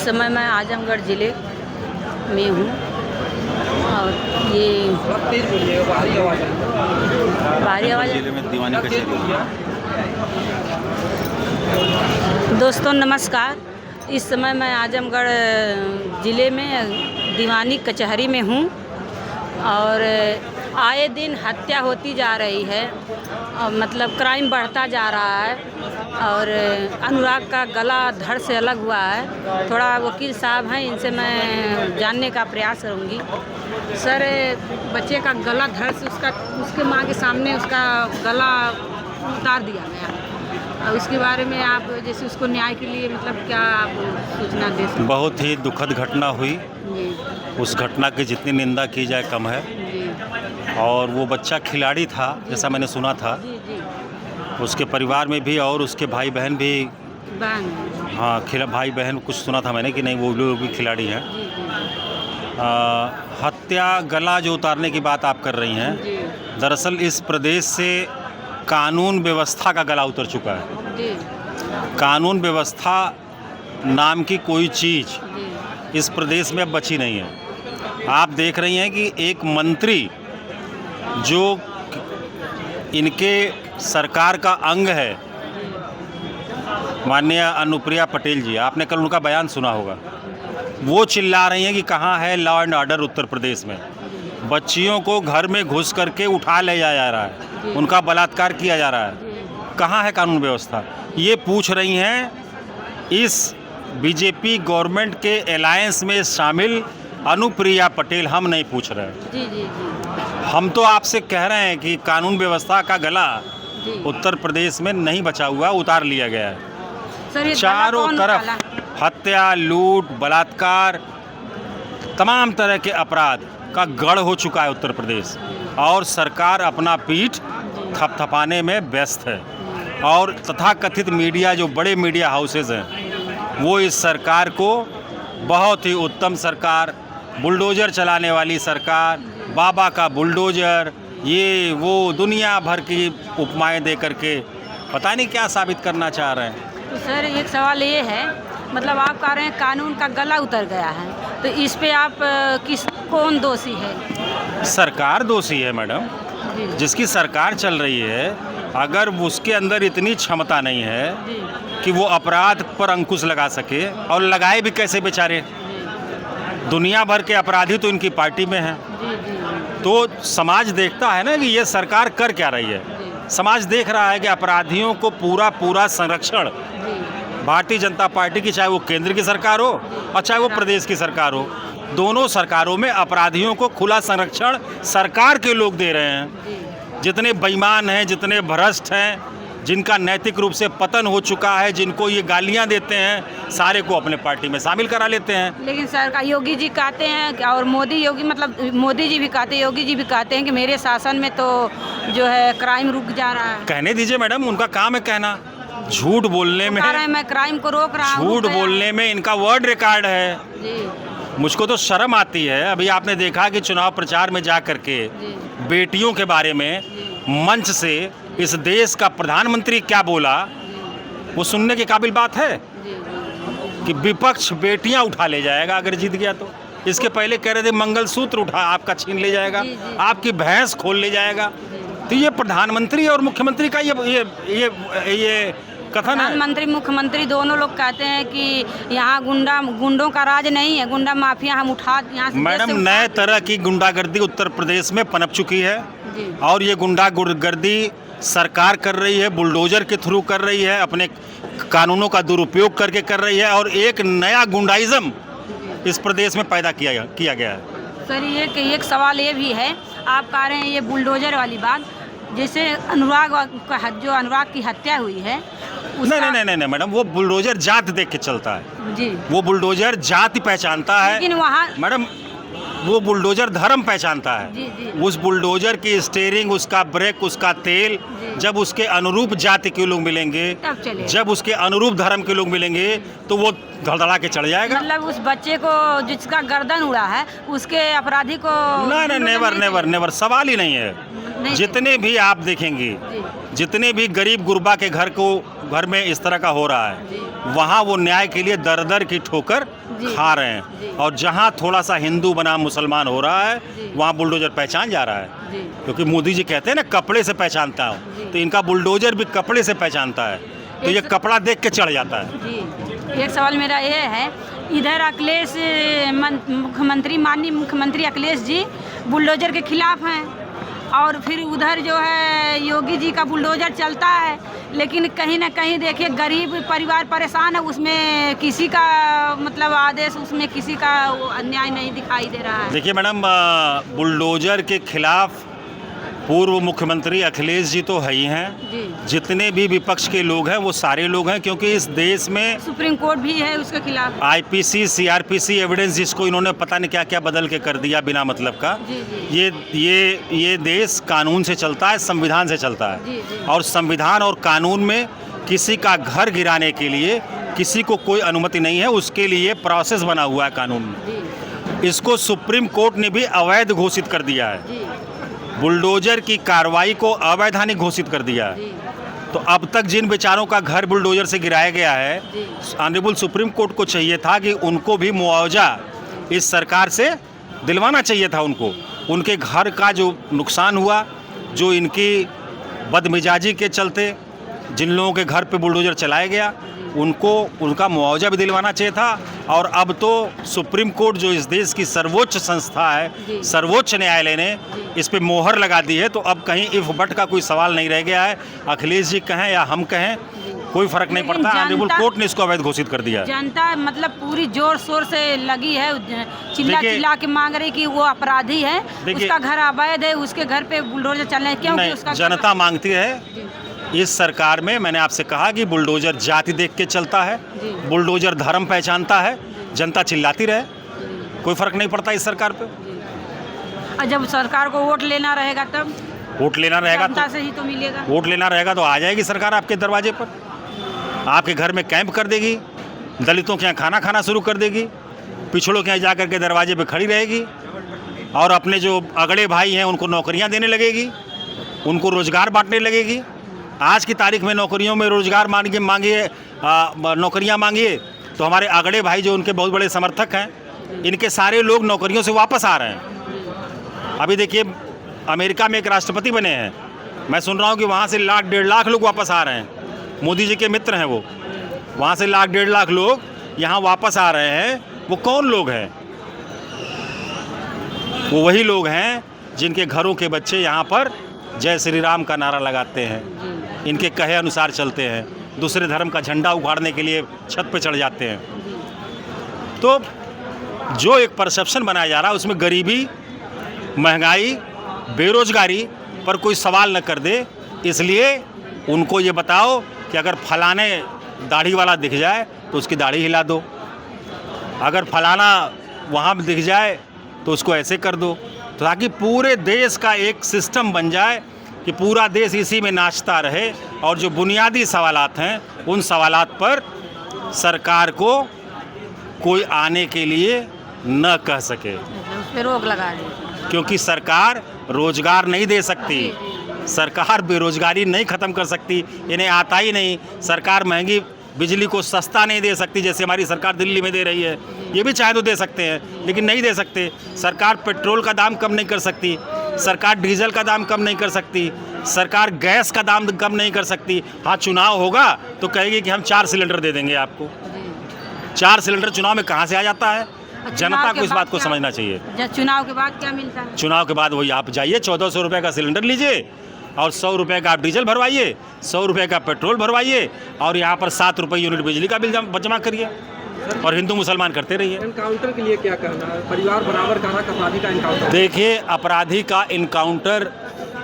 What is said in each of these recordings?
इस समय मैं आजमगढ़ ज़िले में हूँ और ये भारी आवाज़ जिले में दीवानी कचहरी। दोस्तों नमस्कार। इस समय मैं आजमगढ़ ज़िले में दीवानी कचहरी में हूँ और आए दिन हत्या होती जा रही है और मतलब क्राइम बढ़ता जा रहा है और अनुराग का गला धड़ से अलग हुआ है। थोड़ा वकील साहब हैं, इनसे मैं जानने का प्रयास करूँगी। सर, बच्चे का गला धड़ से उसके माँ के सामने उसका गला उतार दिया गया और उसके बारे में आप जैसे उसको न्याय के लिए मतलब क्या आप सूचना दे सकते? बहुत ही दुखद घटना हुई। उस घटना की जितनी निंदा की जाए कम है। और वो बच्चा खिलाड़ी था जैसा मैंने सुना था। उसके परिवार में भी और उसके भाई बहन भी हाँ भाई बहन कुछ सुना था मैंने कि नहीं वो लोग भी खिलाड़ी हैं। हत्या गला जो उतारने की बात आप कर रही हैं, दरअसल इस प्रदेश से कानून व्यवस्था का गला उतर चुका है। कानून व्यवस्था नाम की कोई चीज़ इस प्रदेश में अब बची नहीं है। आप देख रही हैं कि एक मंत्री जो इनके सरकार का अंग है, माननीय अनुप्रिया पटेल जी, आपने कल उनका बयान सुना होगा। वो चिल्ला रही हैं कि कहाँ है law and order Uttar Pradesh में। बच्चियों को घर में घुस करके उठा ले जाया जा रहा है, उनका बलात्कार किया जा रहा है। कहाँ है कानून व्यवस्था? ये पूछ रही हैं इस बीजेपी गवर्नमेंट के अलायंस में शामिल अनुप्रिया पटेल। हम नहीं पूछ रहे हैं। जी। हम तो आपसे कह रहे हैं कि कानून व्यवस्था का गला उत्तर प्रदेश में नहीं बचा हुआ, उतार लिया गया है। सर, ये चारों तरफ हत्या, लूट, बलात्कार, तमाम तरह के अपराध का गढ़ हो चुका है उत्तर प्रदेश और सरकार अपना पीठ थपथपाने में व्यस्त है। और तथाकथित मीडिया, जो बड़े मीडिया हाउसेज हैं, वो इस सरकार को बहुत ही उत्तम सरकार, बुलडोज़र चलाने वाली सरकार, बाबा का बुलडोज़र, ये वो दुनिया भर की उपमाएं दे करके पता नहीं क्या साबित करना चाह रहे हैं। तो सर, एक सवाल ये है, मतलब आप कह रहे हैं कानून का गला उतर गया है, तो इस पे आप कौन दोषी है? सरकार दोषी है मैडम। जिसकी सरकार चल रही है, अगर उसके अंदर इतनी क्षमता नहीं है कि वो अपराध पर अंकुश लगा सके, और लगाए भी कैसे बेचारे? दुनिया भर के अपराधी तो इनकी पार्टी में हैं। तो समाज देखता है ना कि ये सरकार कर क्या रही है। समाज देख रहा है कि अपराधियों को पूरा संरक्षण भारतीय जनता पार्टी की, चाहे वो केंद्र की सरकार हो और चाहे वो प्रदेश की सरकार हो, दोनों सरकारों में अपराधियों को खुला संरक्षण सरकार के लोग दे रहे हैं। जितने बेईमान हैं, जितने भ्रष्ट हैं, जिनका नैतिक रूप से पतन हो चुका है, जिनको ये गालियां देते हैं, सारे को अपने पार्टी में शामिल करा लेते हैं। लेकिन सरकार, योगी जी कहते हैं और मोदी जी भी कहते हैं, योगी जी भी कहते हैं कि मेरे शासन में तो जो है क्राइम रुक जा रहा है। कहने दीजिए मैडम, उनका काम है कहना। झूठ बोलने में, मैं क्राइम को रोक रहा हूँ, झूठ बोलने में इनका वर्ल्ड रिकॉर्ड है। मुझको तो शर्म आती है। अभी आपने देखा कि चुनाव प्रचार में जा करके बेटियों के बारे में मंच से इस देश का प्रधानमंत्री क्या बोला, वो सुनने के काबिल बात है कि विपक्ष बेटियां उठा ले जाएगा अगर जीत गया तो। इसके पहले कह रहे थे मंगलसूत्र उठा आपका छीन ले जाएगा, आपकी भैंस खोल ले जाएगा। तो ये प्रधानमंत्री और मुख्यमंत्री का ये कथन है। प्रधानमंत्री मुख्यमंत्री दोनों लोग कहते हैं कि यहाँ गुंडों का राज नहीं है, गुंडा माफिया हम उठा यहाँ से। मैडम, नए तरह की गुंडागर्दी उत्तर प्रदेश में पनप चुकी है और ये गुंडागर्दी सरकार कर रही है, बुलडोजर के थ्रू कर रही है, अपने कानूनों का दुरुपयोग करके कर रही है और एक नया गुंडाइज्म इस प्रदेश में पैदा किया गया है। सर, एक सवाल ये भी है, आप कह रहे हैं ये बुलडोजर वाली बात, जैसे अनुराग की हत्या हुई है। नहीं मैडम, वो बुलडोजर जात देख के चलता है जी। वो बुलडोजर जाति पहचानता है, लेकिन वहाँ मैडम वो बुलडोजर धर्म पहचानता है। जी। उस बुलडोजर की स्टीयरिंग, उसका ब्रेक, उसका तेल जब उसके अनुरूप जाति के लोग मिलेंगे, जब उसके अनुरूप धर्म के लोग मिलेंगे, तो वो धड़धड़ा के चढ़ जाएगा। मतलब उस बच्चे को जिसका गर्दन उड़ा है उसके अपराधी को नहीं, नेवर सवाल ही नहीं है। जितने भी आप देखेंगे, जितने भी गरीब गुरबा के घर में इस तरह का हो रहा है, वहाँ वो न्याय के लिए दर दर की ठोकर खा रहे हैं, और जहाँ थोड़ा सा हिंदू बनाम मुसलमान हो रहा है वहाँ बुलडोजर पहचान जा रहा है। क्योंकि मोदी जी कहते हैं ना कपड़े से पहचानता हूँ, तो इनका बुलडोजर भी कपड़े से पहचानता है, तो ये कपड़ा देख के चढ़ जाता है। जी, एक सवाल मेरा ये है, इधर अखिलेश मुख्यमंत्री, माननीय मुख्यमंत्री अखिलेश जी बुलडोजर के खिलाफ हैं, और फिर उधर जो है योगी जी का बुलडोजर चलता है, लेकिन कहीं ना कहीं देखिए गरीब परिवार परेशान है, उसमें किसी का मतलब आदेश, उसमें किसी का अन्याय नहीं दिखाई दे रहा है। देखिए मैडम, बुलडोजर के खिलाफ पूर्व मुख्यमंत्री अखिलेश जी तो है ही हैं, जितने भी विपक्ष के लोग हैं वो सारे लोग हैं, क्योंकि इस देश में सुप्रीम कोर्ट भी है उसके खिलाफ, आईपीसी, सीआरपीसी एविडेंस, जिसको इन्होंने पता नहीं क्या क्या बदल के कर दिया बिना मतलब का। ये देश कानून से चलता है, संविधान से चलता है, और संविधान और कानून में किसी का घर गिराने के लिए किसी को कोई अनुमति नहीं है, उसके लिए प्रोसेस बना हुआ है कानून में। इसको सुप्रीम कोर्ट ने भी अवैध घोषित कर दिया है, बुलडोजर की कार्रवाई को अवैधानिक घोषित कर दिया है। तो अब तक जिन बेचारों का घर बुलडोजर से गिराया गया है, ऑनरेबल सुप्रीम कोर्ट को चाहिए था कि उनको भी मुआवजा इस सरकार से दिलवाना चाहिए था उनको। उनके घर का जो नुकसान हुआ, जो इनकी बदमिजाजी के चलते जिन लोगों के घर पे बुलडोजर चलाया गया, उनको उनका मुआवजा भी दिलवाना चाहिए था। और अब तो सुप्रीम कोर्ट जो इस देश की सर्वोच्च संस्था है, सर्वोच्च न्यायालय ने इस पे मोहर लगा दी है, तो अब कहीं इफ बट का कोई सवाल नहीं रह गया है। अखिलेश जी कहें या हम कहें, कोई फर्क नहीं पड़ता, ऑनरेबल कोर्ट ने इसको अवैध घोषित कर दिया। जनता मतलब पूरी जोर शोर से लगी है, चिल्ला चिल्ला के मांग रही कि वो अपराधी है, उसका घर अवैध है, उसके घर पे बुलडोजर चल रहे हैं, क्योंकि उसका जनता मांगती है। इस सरकार में मैंने आपसे कहा कि बुलडोजर जाति देख के चलता है, बुलडोजर धर्म पहचानता है, जनता चिल्लाती रहे, कोई फर्क नहीं पड़ता इस सरकार पे। और जब सरकार को वोट लेना रहेगा तब वोट लेना रहेगा जनता से ही तो मिलेगा। वोट लेना रहेगा तो आ जाएगी सरकार आपके दरवाजे पर, आपके घर में कैंप कर देगी, दलितों के यहाँ खाना खाना शुरू कर देगी, पिछड़ों के यहाँ जा कर के दरवाजे पे खड़ी रहेगी, और अपने जो अगड़े भाई हैं उनको नौकरियाँ देने लगेगी, उनको रोजगार बांटने लगेगी। आज की तारीख में नौकरियों में रोजगार मांगिए, नौकरियां मांगिए, तो हमारे अगड़े भाई जो उनके बहुत बड़े समर्थक हैं, इनके सारे लोग नौकरियों से वापस आ रहे हैं। अभी देखिए अमेरिका में एक राष्ट्रपति बने हैं, मैं सुन रहा हूं कि वहां से 1.5 लाख लोग वापस आ रहे हैं। मोदी जी के मित्र हैं वो, वहां से 1.5 लाख लोग यहां वापस आ रहे हैं। वो कौन लोग हैं? वो वही लोग हैं जिनके घरों के बच्चे यहाँ पर जय श्री राम का नारा लगाते हैं, इनके कहे अनुसार चलते हैं, दूसरे धर्म का झंडा उखाड़ने के लिए छत पे चढ़ जाते हैं। तो जो एक परसेप्शन बनाया जा रहा है उसमें गरीबी, महंगाई, बेरोजगारी पर कोई सवाल न कर दे। इसलिए उनको ये बताओ कि अगर फलाने दाढ़ी वाला दिख जाए तो उसकी दाढ़ी हिला दो, अगर फलाना वहाँ दिख जाए तो उसको ऐसे कर दो, ताकि पूरे देश का एक सिस्टम बन जाए कि पूरा देश इसी में नाचता रहे, और जो बुनियादी सवालात हैं उन सवालात पर सरकार को कोई आने के लिए न कह सके, उस पर रोक लगा दी। क्योंकि सरकार रोजगार नहीं दे सकती, सरकार बेरोजगारी नहीं ख़त्म कर सकती, इन्हें आता ही नहीं। सरकार महंगी बिजली को सस्ता नहीं दे सकती, जैसे हमारी सरकार दिल्ली में दे रही है, ये भी चाहे तो दे सकते हैं लेकिन नहीं दे सकते। सरकार पेट्रोल का दाम कम नहीं कर सकती, सरकार डीजल का दाम कम नहीं कर सकती, सरकार गैस का दाम कम नहीं कर सकती। हाँ, चुनाव होगा तो कहेगी कि हम 4 सिलेंडर दे देंगे आपको। 4 सिलेंडर चुनाव में कहाँ से आ जाता है? जनता को इस बात को समझना चाहिए। चुनाव के बाद क्या मिलता है? चुनाव के बाद वही आप जाइए 1400 रुपये का सिलेंडर लीजिए और 100 रुपये का आप डीजल भरवाइए, 100 रुपये का पेट्रोल भरवाइए, और यहाँ पर 7 रुपये यूनिट बिजली का बिल जमा करिए, और हिंदू मुसलमान करते रहिए। एनकाउंटर के लिए क्या कहना है? परिवार बराबर कहा अपराधी का एनकाउंटर। देखिए, अपराधी का एनकाउंटर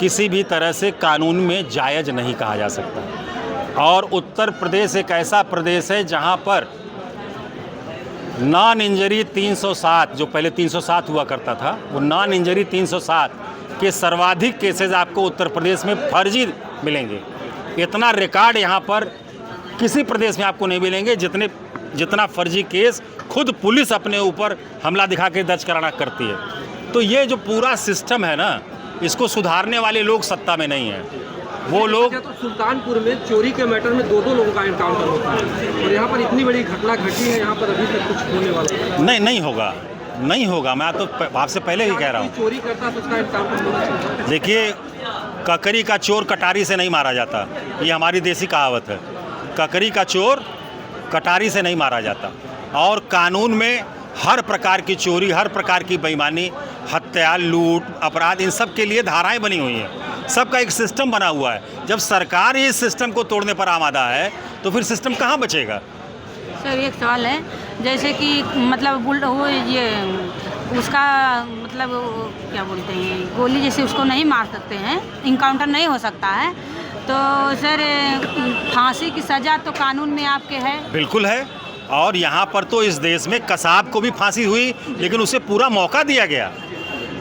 किसी भी तरह से कानून में जायज़ नहीं कहा जा सकता, और उत्तर प्रदेश एक ऐसा प्रदेश है जहाँ पर नॉन इंजरी 307, जो पहले 307 हुआ करता था, वो नॉन इंजरी 307 के सर्वाधिक केसेस आपको उत्तर प्रदेश में फर्जी मिलेंगे। इतना रिकॉर्ड यहाँ पर किसी प्रदेश में आपको नहीं मिलेंगे जितना फर्जी केस खुद पुलिस अपने ऊपर हमला दिखा के दर्ज कराना करती है। तो ये जो पूरा सिस्टम है ना, इसको सुधारने वाले लोग सत्ता में नहीं हैं। वो लोग तो सुल्तानपुर में चोरी के मैटर में 2 लोगों का एनकाउंटर होता है और यहाँ पर इतनी बड़ी घटना घटी है, यहाँ पर अभी तक कुछ होने वाला नहीं होगा, नहीं होगा। मैं तो आपसे पहले ही कह रहा हूँ, चोरी करता तो उसका एनकाउंटर होना चाहिए। देखिए, ककरी का चोर कटारी से नहीं मारा जाता, ये हमारी देसी कहावत है। ककरी का चोर कटारी से नहीं मारा जाता। और कानून में हर प्रकार की चोरी, हर प्रकार की बेईमानी, हत्या, लूट, अपराध, इन सब के लिए धाराएं बनी हुई हैं। सबका एक सिस्टम बना हुआ है। जब सरकार इस सिस्टम को तोड़ने पर आमादा है तो फिर सिस्टम कहाँ बचेगा? सर एक सवाल है, जैसे कि मतलब वो ये उसका मतलब क्या बोलते हैं, गोली जैसे उसको नहीं मार सकते हैं, इनकाउंटर नहीं हो सकता है, तो सर फांसी की सज़ा तो कानून में आपके है? बिल्कुल है। और यहाँ पर तो इस देश में कसाब को भी फांसी हुई, लेकिन उसे पूरा मौका दिया गया।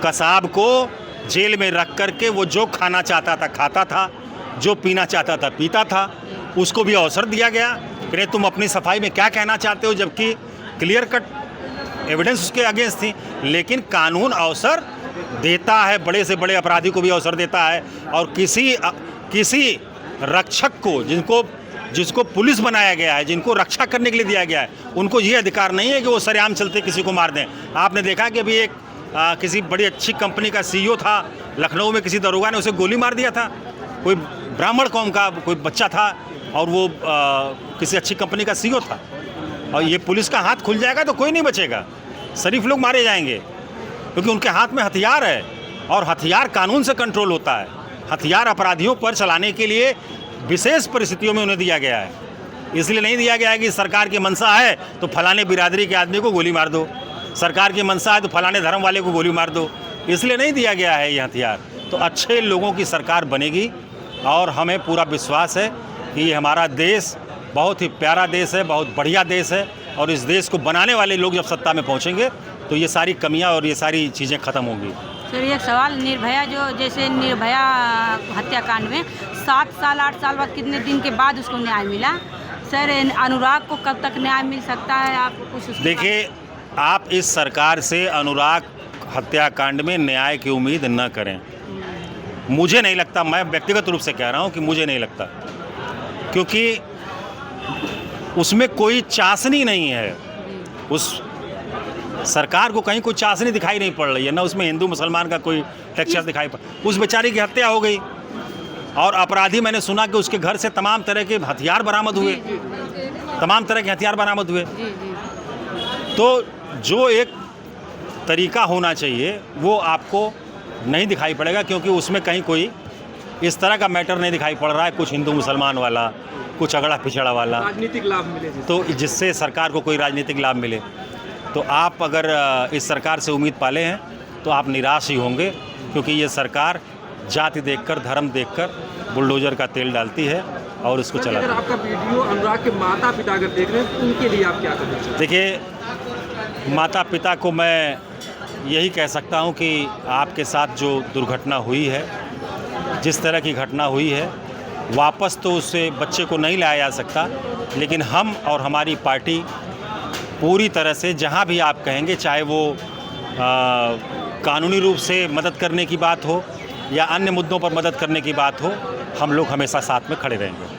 कसाब को जेल में रख करके वो जो खाना चाहता था खाता था, जो पीना चाहता था पीता था, उसको भी अवसर दिया गया कि तुम अपनी सफाई में क्या कहना चाहते हो, जबकि क्लियर कट एविडेंस उसके अगेंस्ट थी। लेकिन कानून अवसर देता है, बड़े से बड़े अपराधी को भी अवसर देता है। और किसी रक्षक को, जिसको पुलिस बनाया गया है, जिनको रक्षा करने के लिए दिया गया है, उनको ये अधिकार नहीं है कि वो सरेआम चलते किसी को मार दें। आपने देखा कि अभी एक किसी बड़ी अच्छी कंपनी का CEO था, लखनऊ में किसी दरोगा ने उसे गोली मार दिया था। कोई ब्राह्मण कौम का कोई बच्चा था और वो किसी अच्छी कंपनी का CEO था। और ये पुलिस का हाथ खुल जाएगा तो कोई नहीं बचेगा, शरीफ लोग मारे जाएंगे, क्योंकि उनके हाथ में हथियार है और हथियार कानून से कंट्रोल होता है। हथियार अपराधियों पर चलाने के लिए विशेष परिस्थितियों में उन्हें दिया गया है। इसलिए नहीं दिया गया है कि सरकार की मंशा है तो फलाने बिरादरी के आदमी को गोली मार दो, सरकार की मंशा है तो फलाने धर्म वाले को गोली मार दो, इसलिए नहीं दिया गया है ये हथियार। तो अच्छे लोगों की सरकार बनेगी और हमें पूरा विश्वास है कि ये हमारा देश बहुत ही प्यारा देश है, बहुत बढ़िया देश है। और इस देश को बनाने वाले लोग जब सत्ता में पहुँचेंगे तो ये सारी कमियाँ और ये सारी चीज़ें ख़त्म होंगी। सर एक सवाल, निर्भया जैसे निर्भया हत्याकांड में 7 साल 8 साल बाद कितने दिन के बाद उसको न्याय मिला, सर अनुराग को कब तक न्याय मिल सकता है? आप कुछ देखिए, आप इस सरकार से अनुराग हत्याकांड में न्याय की उम्मीद न करें। मुझे नहीं लगता, मैं व्यक्तिगत रूप से कह रहा हूं कि मुझे नहीं लगता, क्योंकि उसमें कोई चाशनी नहीं है। उस सरकार को कहीं कोई चाशनी दिखाई नहीं पड़ रही है, ना उसमें हिंदू मुसलमान का कोई टेक्सचर दिखाई पड़। उस बेचारी की हत्या हो गई और अपराधी, मैंने सुना कि उसके घर से तमाम तरह के हथियार बरामद हुए, तमाम तरह के हथियार बरामद हुए। तो जो एक तरीका होना चाहिए वो आपको नहीं दिखाई पड़ेगा, क्योंकि उसमें कहीं कोई इस तरह का मैटर नहीं दिखाई पड़ रहा है, कुछ हिंदू मुसलमान वाला, कुछ अगड़ा पिछड़ा वाला, राजनीतिक लाभ मिले, तो जिससे सरकार को कोई राजनीतिक लाभ मिले। तो आप अगर इस सरकार से उम्मीद पाले हैं तो आप निराश ही होंगे, क्योंकि ये सरकार जाति देखकर, धर्म देखकर बुलडोजर का तेल डालती है और इसको चलाती है। अगर आपका वीडियो अनुराग के माता पिता अगर देख रहे हैं तो उनके लिए आप क्या करना चाहिए? देखिए, माता पिता को मैं यही कह सकता हूं कि आपके साथ जो दुर्घटना हुई है, जिस तरह की घटना हुई है, वापस तो उससे बच्चे को नहीं लाया जा सकता, लेकिन हम और हमारी पार्टी पूरी तरह से जहां भी आप कहेंगे, चाहे वो कानूनी रूप से मदद करने की बात हो या अन्य मुद्दों पर मदद करने की बात हो, हम लोग हमेशा साथ में खड़े रहेंगे।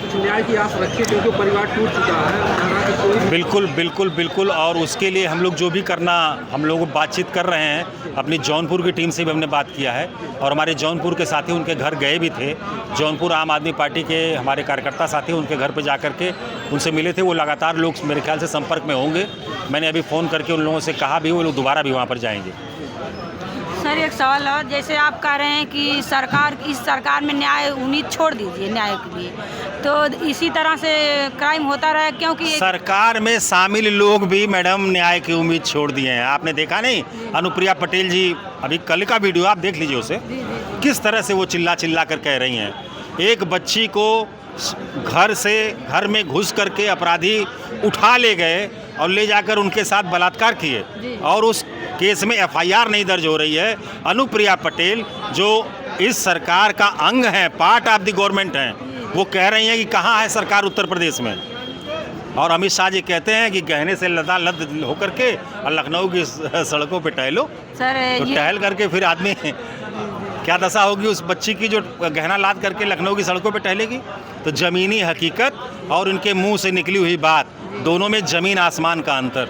कुछ न्याय की आस रखिए, क्योंकि परिवार टूट चुका है। बिल्कुल बिल्कुल बिल्कुल। और उसके लिए हम लोग जो भी करना, हम लोग बातचीत कर रहे हैं। अपनी जौनपुर की टीम से भी हमने बात किया है और हमारे जौनपुर के साथी उनके घर गए भी थे। जौनपुर आम आदमी पार्टी के हमारे कार्यकर्ता साथी उनके घर पर जा कर के उनसे मिले थे। वो लगातार लोग मेरे ख्याल से संपर्क में होंगे। मैंने अभी फ़ोन करके उन लोगों से कहा भी, वो लोग दोबारा भी वहाँ पर जाएंगे। सर एक सवाल और, जैसे आप कह रहे हैं कि इस सरकार में न्याय उम्मीद छोड़ दीजिए न्याय के लिए, तो इसी तरह से क्राइम होता रहा, क्योंकि सरकार में शामिल लोग भी मैडम न्याय की उम्मीद छोड़ दिए हैं। आपने देखा नहीं, अनुप्रिया पटेल जी, अभी कल का वीडियो आप देख लीजिए उसे, किस तरह से वो चिल्ला चिल्ला कर कह रही हैं। एक बच्ची को घर में घुस करके अपराधी उठा ले गए और ले जाकर उनके साथ बलात्कार किए, और उस केस में FIR नहीं दर्ज हो रही है। अनुप्रिया पटेल जो इस सरकार का अंग है, पार्ट ऑफ द गवर्नमेंट हैं, वो कह रही हैं कि कहाँ है सरकार उत्तर प्रदेश में। और अमित शाह जी कहते हैं कि गहने से लद होकर के और लखनऊ की सड़कों पे टहलो, सर तो टहल करके फिर आदमी क्या दशा होगी उस बच्ची की जो गहना लाद करके लखनऊ की सड़कों पे टहलेगी। तो ज़मीनी हकीकत और इनके मुंह से निकली हुई बात, दोनों में ज़मीन आसमान का अंतर।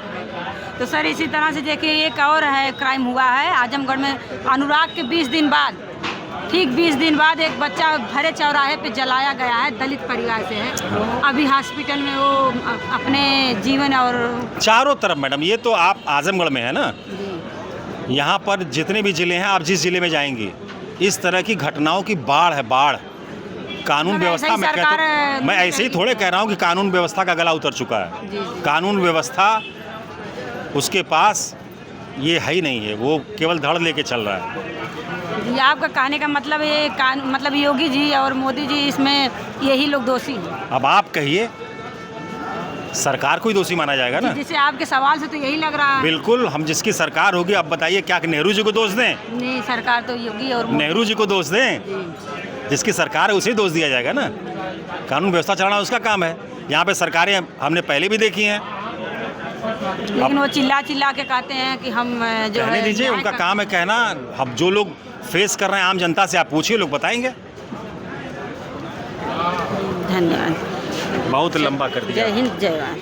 तो सर इसी तरह से देखिए एक और है क्राइम हुआ है आजमगढ़ में। अनुराग के 20 दिन बाद, ठीक 20 दिन बाद एक बच्चा भरे चौराहे पे जलाया गया है, दलित परिवार से है। अभी हॉस्पिटल में वो अपने जीवन और चारों तरफ मैडम, ये तो आप आजमगढ़ में है ना, यहाँ पर जितने भी ज़िले हैं, आप जिस ज़िले में जाएंगे इस तरह की घटनाओं की बाढ़ है, बाढ़। कानून व्यवस्था में मैं ऐसे ही थोड़े कह रहा हूँ कि कानून व्यवस्था का गला उतर चुका है। कानून व्यवस्था उसके पास ये है ही नहीं है, वो केवल धड़ लेके चल रहा है। जी, आपका कहने का मतलब ये मतलब योगी जी और मोदी जी इसमें यही लोग दोषी हैं। अब आप कहिए, सरकार को ही दोषी माना जाएगा ना। जैसे आपके सवाल से तो यही लग रहा है। बिल्कुल, हम जिसकी सरकार होगी, अब बताइए क्या कि नेहरू जी को दोष दें? नहीं, सरकार तो योगी और नेहरू जी को दोष दें? जिसकी सरकार है उसे दोष दिया जाएगा ना। कानून व्यवस्था चलाना उसका काम है। यहाँ पे सरकारें हमने पहले भी देखी हैं, लेकिन वो चिल्ला चिल्ला के कहते हैं कि हम जो कहने है दीजिए, उनका काम है कहना। अब जो लोग फेस कर रहे हैं आम जनता से आप पूछिए, लोग बताएंगे। धन्यवाद। बहुत लंबा कर दिया। जय हिंद, जय भारत।